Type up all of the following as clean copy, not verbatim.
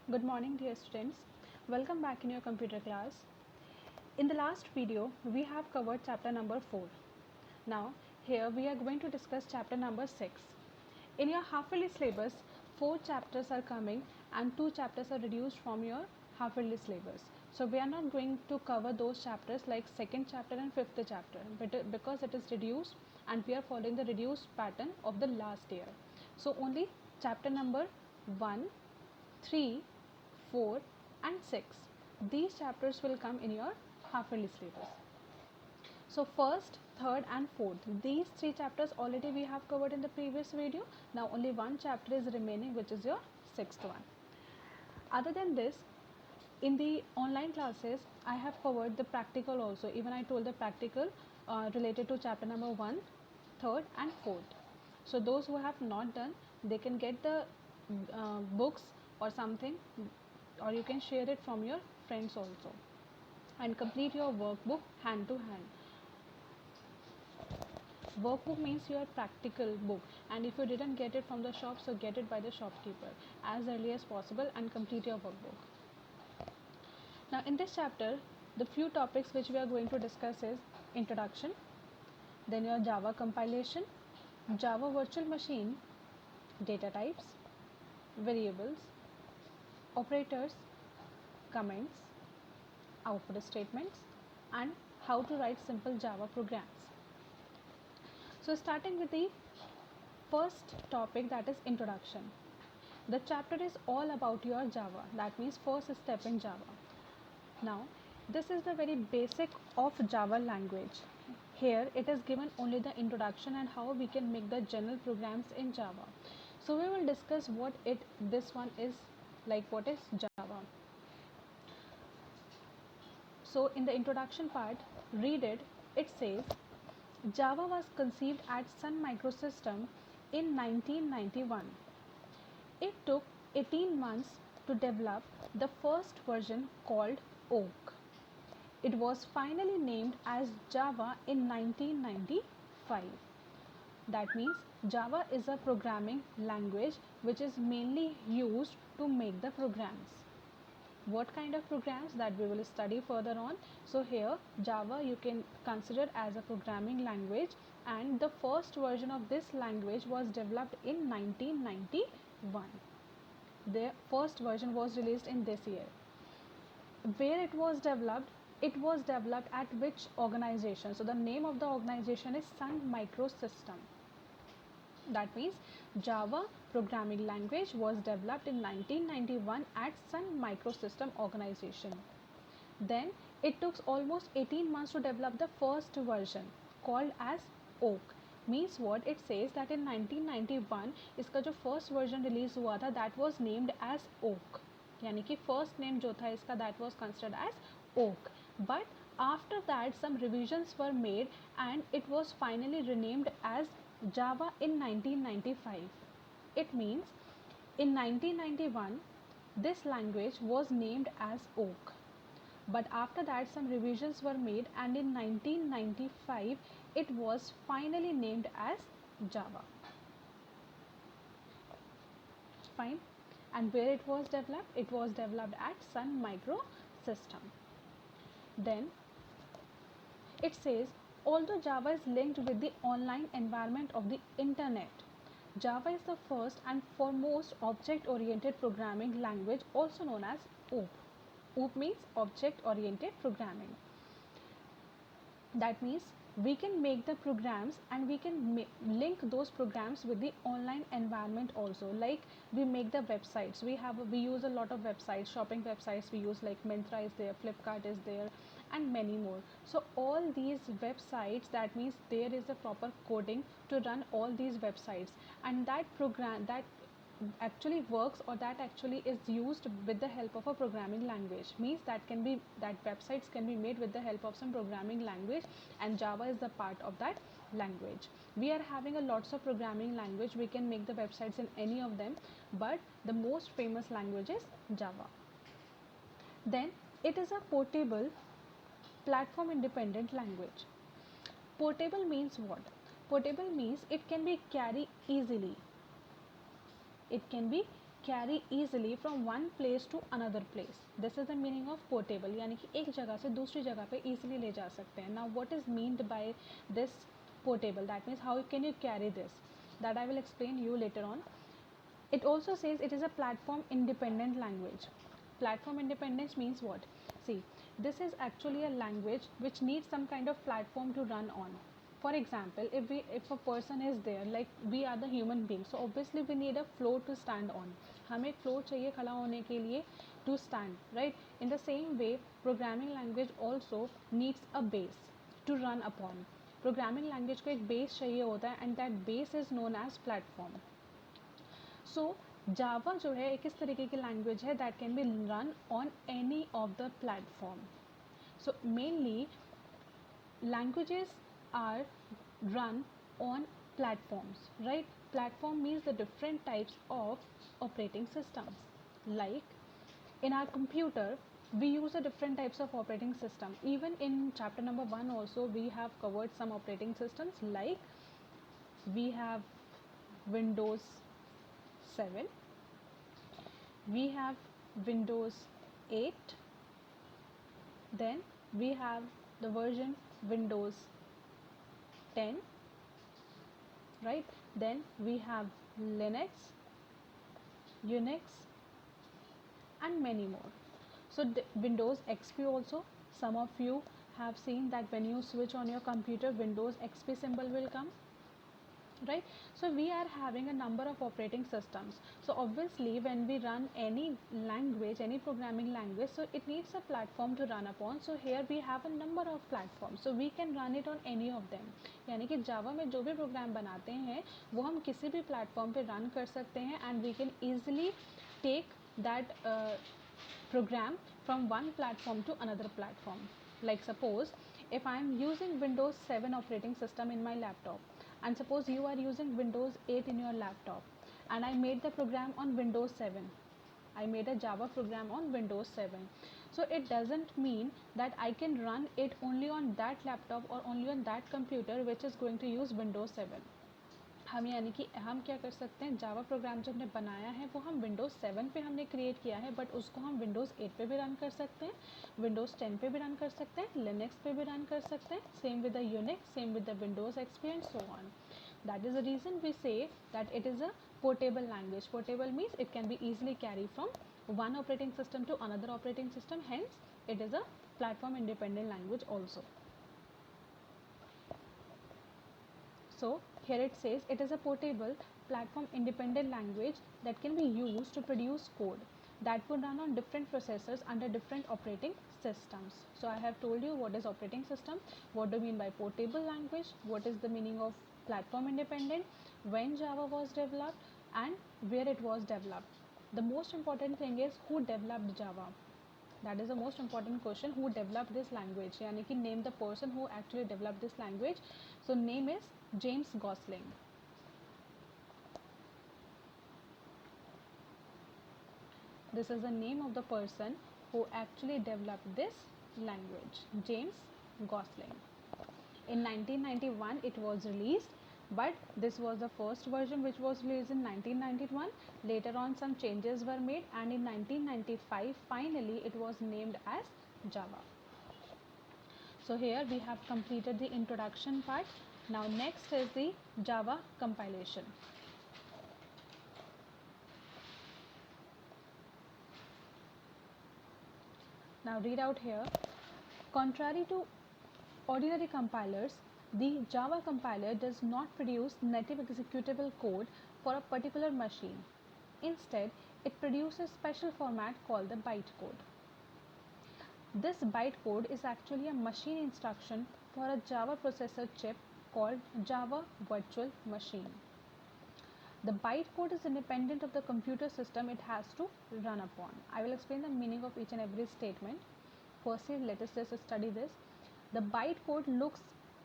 Good morning, dear students. Welcome back in your computer class. In the last video, we have covered chapter number 4. Now, here we are going to discuss chapter number 6. In your half-yearly syllabus, 4 chapters are coming and 2 chapters are reduced from your half-yearly syllabus. So, we are not going to cover those chapters like second chapter and fifth chapter, but because it is reduced and we are following the reduced pattern of the last year. So, only chapter number 1, 3, 4 and 6. These chapters will come in your half-yearly syllabus. So first, third and fourth, these 3 chapters already we have covered in the previous video. Now only one chapter is remaining, which is your 6th one. Other than this, in the online classes, I have covered the practical also. Even I told the practical related to chapter number 1, 3rd and 4th. So those who have not done, they can get the books or something, or you can share it from your friends also and complete your workbook hand to hand. Workbook means your practical book, and if you didn't get it from the shop, so get it by the shopkeeper as early as possible and complete your workbook. Now in this chapter, the few topics which we are going to discuss is introduction, then your Java compilation, Java virtual machine, data types, variables, operators, comments, output statements, and how to write simple Java programs. So starting with the first topic, that is introduction. The chapter is all about your Java, that means first step in Java. Now this is the very basic of Java language. Here it is given only the introduction and how we can make the general programs in Java. So we will discuss what this one is like, what is Java. So in the introduction part, read it. It says Java was conceived at Sun Microsystem in 1991. It took 18 months to develop the first version called Oak. It was finally named as Java in 1995. That means Java is a programming language which is mainly used to make the programs. What kind of programs, that we will study further on. So here Java you can consider as a programming language, and the first version of this language was developed in 1991. The first version was released in this year. Where it was developed at which organization? So the name of the organization is Sun Microsystem. That means Java programming language was developed in 1991 at Sun Microsystem organization. Then it took almost 18 months to develop the first version called as Oak. Means what it says that in 1991 इसका जो first version release हुआ था, that was named as Oak. यानी कि first name जो था इसका, that was considered as Oak. But after that some revisions were made and it was finally renamed as Java in 1995. It means in 1991 this language was named as Oak, but after that some revisions were made and in 1995 it was finally named as Java. Fine. And where it was developed? It was developed at Sun Microsystem. Then it says, although Java is linked with the online environment of the internet, Java is the first and foremost object-oriented programming language, also known as OOP. OOP means object-oriented programming. That means we can make the programs and we can link those programs with the online environment also. Like we make the websites, we use a lot of websites, shopping websites we use, like Myntra is there, Flipkart is there, and many more. So all these websites, that means there is a proper coding to run all these websites, and that program that actually works, or that actually is used with the help of a programming language. Means that websites can be made with the help of some programming language, and Java is the part of that language. We are having a lots of programming language, we can make the websites in any of them, but the most famous language is Java. Then it is a portable, platform independent language. Portable means what? Portable means it can be carried easily. It can be carry easily from one place to another place. This is the meaning of portable, यानी कि एक जगह से दूसरी जगह पे easily ले जा सकते हैं. Now what is meant by this portable, that means how can you carry this, that I will explain you later on. It also says it is a platform independent language. Platform independence means what? See, this is actually a language which needs some kind of platform to run on. For example, if a person is there, like we are the human beings, so obviously we need a floor to stand on. हमें floor चाहिए खड़ा होने के लिए, to stand, right? In the same way, programming language also needs a base to run upon. Programming language को एक base चाहिए होता है, and that base is known as platform. So Java जो है एक इस तरीके की लैंग्वेज है that can be run on any of the platform. So mainly languages are run on platforms, right? Platform means the different types of operating systems. Like in our computer, we use a different types of operating system. Even in chapter number 1 also we have covered some operating systems, like we have Windows 7, we have Windows 8, then we have the version Windows 10, right? Then we have Linux, Unix, and many more. So Windows XP also, some of you have seen that when you switch on your computer, Windows XP symbol will come, right? So we are having a number of operating systems. So obviously when we run any language, any programming language, so it needs a platform to run upon. So here we have a number of platforms, so we can run it on any of them. यानी कि जावा में जो भी programme बनाते हैं वो हम किसी भी प्लेटफॉर्म पे रन कर सकते हैं, and we can easily take that program from one platform to another platform. Like suppose if I am using Windows 7 operating system in my laptop, and suppose you are using Windows 8 in your laptop, and I made the program on Windows 7, I made a Java program on Windows 7. So it doesn't mean that I can run it only on that laptop or only on that computer which is going to use Windows 7. हम यानी कि हम क्या कर सकते हैं, Java programme जो हमने बनाया है वो हम विंडोज़ 7 पे हमने क्रिएट किया है, बट उसको हम विंडोज़ 8 पे भी रन कर सकते हैं, विंडोज़ 10 पे भी रन कर सकते हैं, लिनक्स पे भी रन कर सकते हैं, same with the Unix, same with the Windows XP and so on. That is the reason we say that it is a portable language. Portable means it can be easily carry from one operating system to another operating system, hence it is a platform independent language also. So here it says it is a portable platform independent language that can be used to produce code that would run on different processors under different operating systems. So I have told you what is operating system, what do you mean by portable language, what is the meaning of platform independent, when Java was developed, and where it was developed. The most important thing is who developed Java. That is the most important question, who developed this language, यानी कि name the person who actually developed this language. So name is James Gosling. This is the name of the person who actually developed this language, James Gosling. In 1991 it was released, but this was the first version which was released in 1991. Later on some changes were made, and in 1995 finally it was named as Java. So here we have completed the introduction part. Now next is the Java compilation. Now read out here. Contrary to ordinary compilers, the Java compiler does not produce native executable code for a particular machine. Instead, it produces special format called the bytecode. This bytecode is actually a machine instruction for a Java processor chip called Java Virtual Machine. The bytecode is independent of the computer system it has to run upon. I will explain the meaning of each and every statement. Firstly, let us just study this. The bytecode looks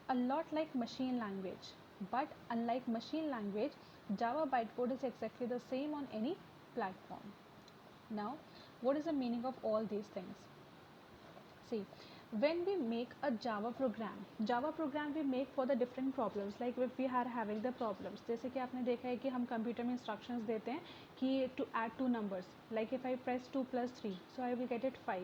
a lot like machine language, but unlike machine language, Java bytecode is exactly the same on any platform. Now, what is the meaning of all these things? See, when we make a Java program we make for the different problems, like if we are having the problems, जैसे कि आपने देखा है कि हम computer में instructions देते हैं कि to add two numbers, like if I press 2 plus 3 so I will get it 5,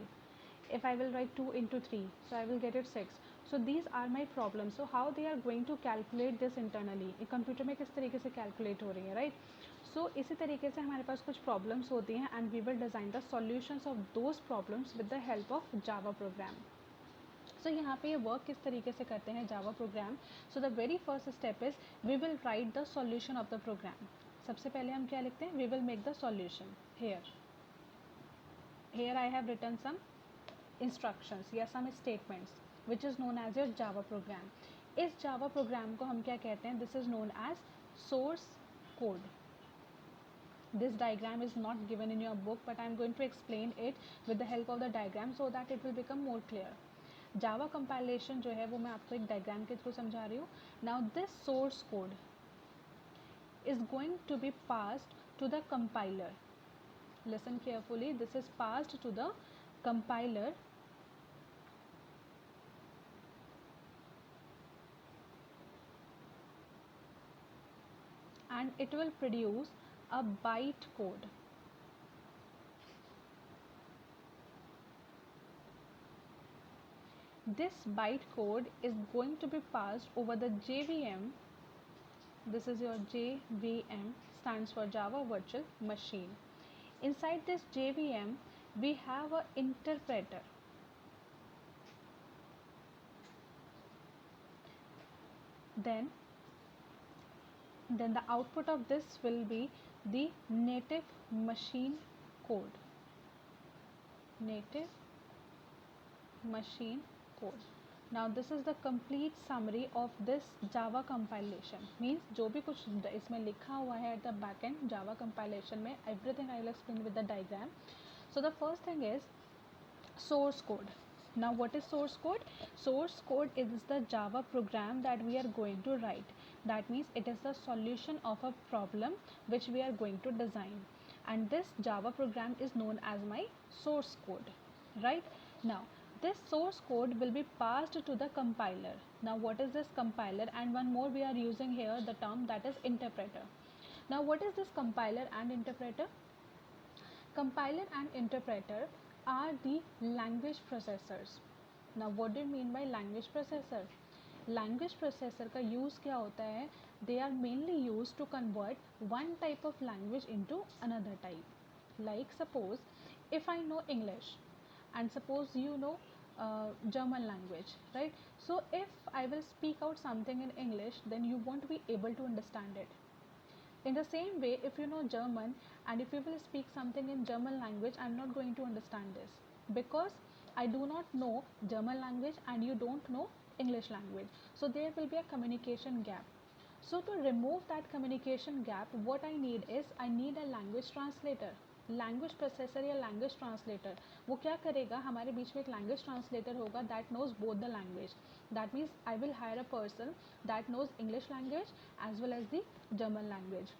if I will write 2 into 3 so I will get it 6. So these are my problems. So how they are going to calculate this internally, ये computer में किस तरीके से calculate हो रही है, right? So इसी तरीके से हमारे पास कुछ problems होती हैं and we will design the solutions of those problems with the help of Java program. So यहाँ पे ये वर्क किस तरीके से करते हैं Java program. So the very first step is we will write the solution of the program. सबसे पहले हम क्या लिखते हैं, we will make the solution. Here I have written some instructions या some statements which is known as your Java program. इस Java program को हम क्या कहते हैं, this is known as source code. This diagram is not given in your book, but I am going to explain it with the help of the diagram so that it will become more clear. Java compilation जो है वो मैं आपको एक diagram के through समझा रही हूँ. Now this source code is going to be passed to the compiler. Listen carefully, this is passed to the compiler and it will produce a byte code. This byte code is going to be passed over the JVM. This is your JVM, stands for Java Virtual Machine. Inside this JVM we have a interpreter. Then the output of this will be the native machine code. Native machine code. Now this is the complete summary of this Java compilation. Means जो भी कुछ इसमें लिखा हुआ है at the backend Java compilation में, everything I will explain with the diagram. So the first thing is source code. Now what is source code? Source code is the Java program that we are going to write. That means it is the solution of a problem which we are going to design, and this Java program is known as my source code, right? Now this source code will be passed to the compiler. Now what is this compiler? And one more we are using here the term that is interpreter. Now what is this compiler and interpreter? Compiler and interpreter are the language processors. Now what do you mean by language processor? Language processor का use क्या होता है? They are mainly used to convert one type of language into another type. Like suppose if I know English and suppose you know German language, right? So if I will speak out something in English, then you won't be able to understand it. In the same way, if you know German and if you will speak something in German language, I am not going to understand this because I do not know German language and you don't know English language. So there will be a communication gap. So to remove that communication gap, what I need is I need a language translator. Language processor या language translator वो क्या करेगा, हमारे बीच में एक language translator होगा that knows both the language. That means I will hire a person that knows English language as well as the German language.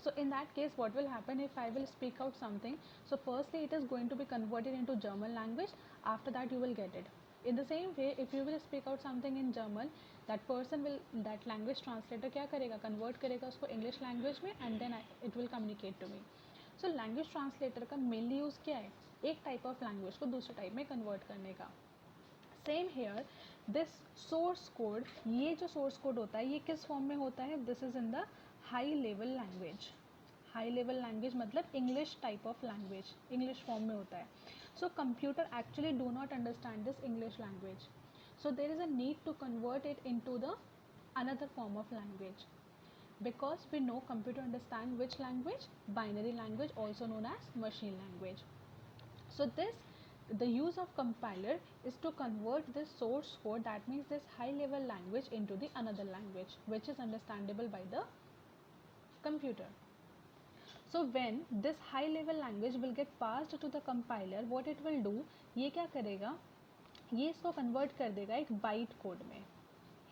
So in that case what will happen if I will speak out something, so firstly it is going to be converted into German language, after that you will get it. In the same way if you will speak out something in German, that language translator क्या करेगा, convert करेगा उसको English language में and then it will communicate to me. So language translator का mainly use क्या है, एक type of language को दूसरे type में convert करने का. Same here, this source code, ये जो source code होता है ये किस form में होता है, this is in the high level language. High level language मतलब English type of language, English form में होता है. So computer actually do not understand this English language. So there is a need to convert it into the another form of language. Because we know computer understand which language, binary language, also known as machine language. So the use of compiler is to convert this source code, that means this high level language, into the another language which is understandable by the computer. So when this high level language will get passed to the compiler, what it will do, ये क्या करेगा, ये इसको convert कर देगा एक byte code में.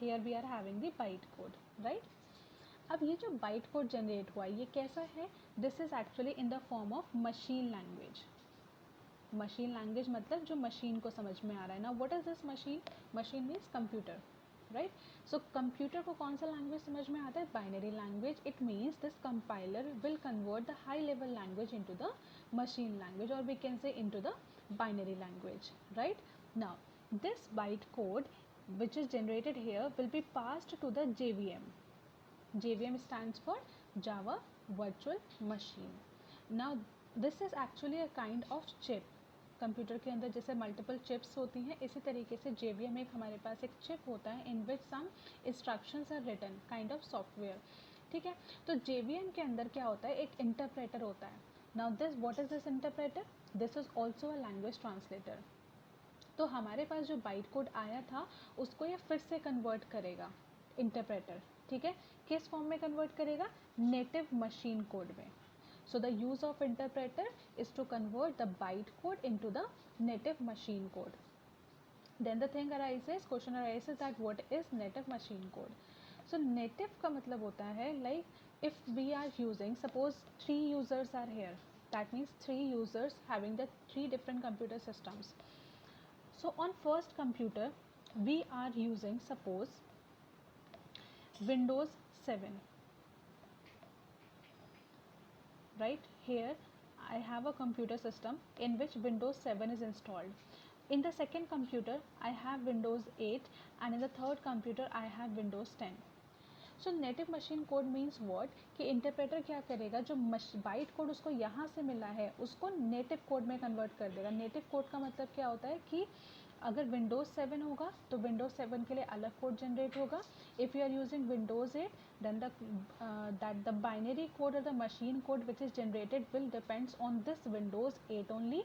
Here we are having the byte code, right? अब ये जो byte code generate हुआ है ये कैसा है, this is actually in the form of machine language. Machine language मतलब जो मशीन को समझ में आ रहा है ना. What is this machine? Machine means computer, right. So computer को कौन सा लैंग्वेज समझ में आता है? Binary language. It means this compiler will convert the high level language into the machine language, or we can say into the binary language, right? Now this byte code which is generated here will be passed to the JVM. JVM stands for Java Virtual Machine. Now this is actually a kind of chip. Computer के अंदर जैसे multiple chips होती हैं, इसी तरीके से JVM एक हमारे पास एक चिप होता है in which some instructions are written, kind of software. ठीक है. तो JVM के अंदर क्या होता है? एक इंटरप्रेटर होता है. Now this what is this interpreter? This is also a language translator. तो हमारे पास जो बाइट कोड आया था उसको ये फिर से कन्वर्ट करेगा इंटरप्रेटर. ठीक है. किस फॉर्म में कन्वर्ट करेगा? नेटिव मशीन कोड में. So the use of interpreter is to convert the byte code into the native machine code. Then the thing arises, question arises that what is native machine code? So native का मतलब होता है like if we are using, suppose 3 users are here, that means 3 users having the 3 different computer systems. So on first computer we are using suppose Windows 7. Right here I have a computer system in which Windows 7 is installed. In the second computer I have Windows 8 and in the third computer I have Windows 10. So native machine code means what? कि interpreter क्या करेगा, जो byte code उसको यहाँ से मिला है उसको नेटिव कोड में कन्वर्ट कर देगा. नेटिव कोड का मतलब क्या होता है कि अगर Windows 7 होगा तो Windows 7 के लिए अलग कोड जनरेट होगा. If you are using Windows 8 then the binary code or the machine code which is generated will depends on this Windows 8 only.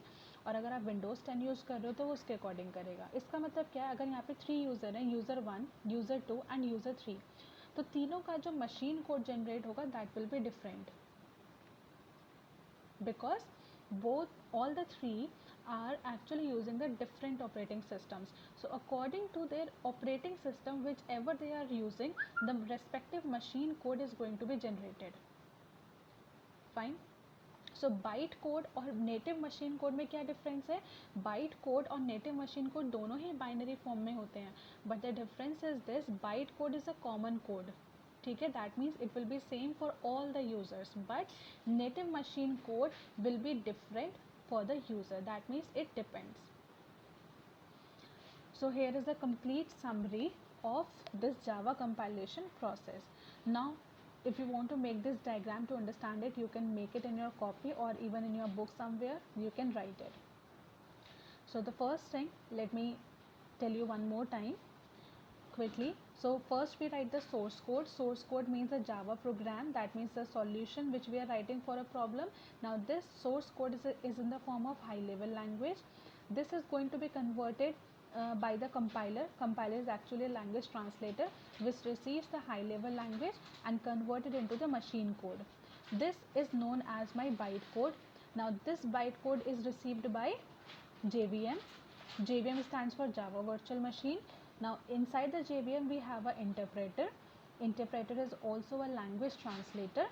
और अगर आप Windows 10 यूज़ कर रहे हो तो वो उसके अकॉर्डिंग करेगा. इसका मतलब क्या है? अगर यहाँ पे 3 यूज़र हैं, यूज़र 1, यूज़र 2 एंड यूज़र 3, तो तीनों का जो मशीन कोड जनरेट होगा that will be different because all the 3 are actually using the different operating systems. So according to their operating system whichever they are using, the respective machine code is going to be generated. Fine. So byte code और native machine code में क्या difference है? Byte code और native machine code दोनों ही binary form में होते हैं, but the difference is this, byte code is a common code. ठीक है. That means it will be same for all the users, but native machine code will be different for the user. That means it depends. So here is a complete summary of this Java compilation process. Now if you want to make this diagram to understand it, you can make it in your copy or even in your book somewhere you can write it. So the first thing, let me tell you one more time quickly. So first we write the source code. Source code means a Java program, that means the solution which we are writing for a problem. Now this source code is in the form of high level language. This is going to be converted by the compiler. Compiler is actually a language translator which receives the high level language and convert it into the machine code. This is known as my byte code. Now this byte code is received by JVM. JVM stands for Java Virtual Machine. Now inside the JVM we have an interpreter. Interpreter is also a language translator,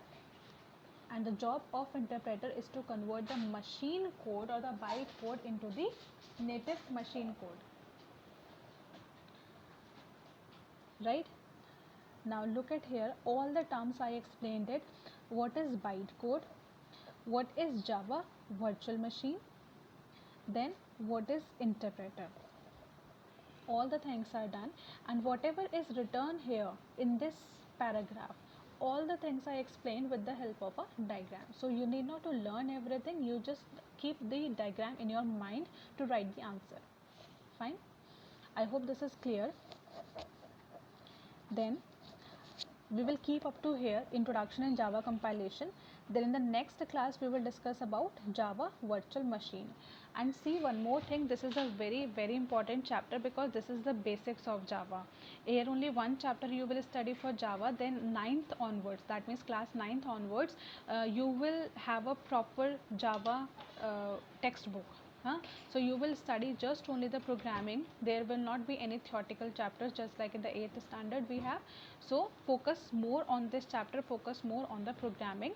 and the job of interpreter is to convert the machine code or the byte code into the native machine code. Right. Now look at here, all the terms I explained it. What is byte code? What is Java virtual machine? Then what is interpreter? All the things are done, and whatever is written here in this paragraph, all the things I explained with the help of a diagram. So you need not to learn everything, you just keep the diagram in your mind to write the answer. Fine. I hope this is clear. Then we will keep up to here introduction in Java compilation. Then in the next class we will discuss about Java virtual machine. And see one more thing, this is a very important chapter because this is the basics of Java. Here only one chapter you will study for Java, then 9th onwards, that means class 9th onwards, you will have a proper Java textbook. So you will study just only the programming. There will not be any theoretical chapters, just like in the 8th standard we have. So focus more on this chapter, focus more on the programming.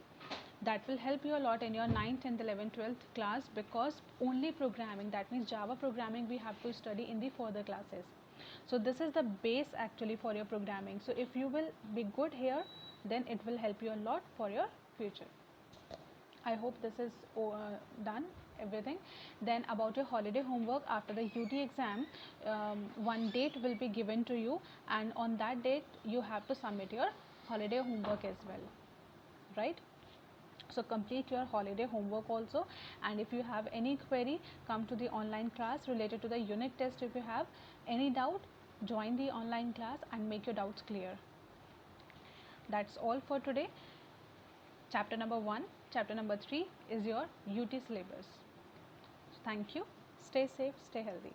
That will help you a lot in your 9th, 10th, 11th, 12th class, because only programming, that means Java programming, we have to study in the further classes. So this is the base actually for your programming. So if you will be good here, then it will help you a lot for your future. I hope this is done everything. Then about your holiday homework, after the UT exam, one date will be given to you, and on that date you have to submit your holiday homework as well, right? So complete your holiday homework also, and if you have any query, come to the online class related to the unit test. If you have any doubt, join the online class and make your doubts clear. That's all for today. Chapter number 1, chapter number 3 is your UT syllabus. Thank you. Stay safe, stay healthy.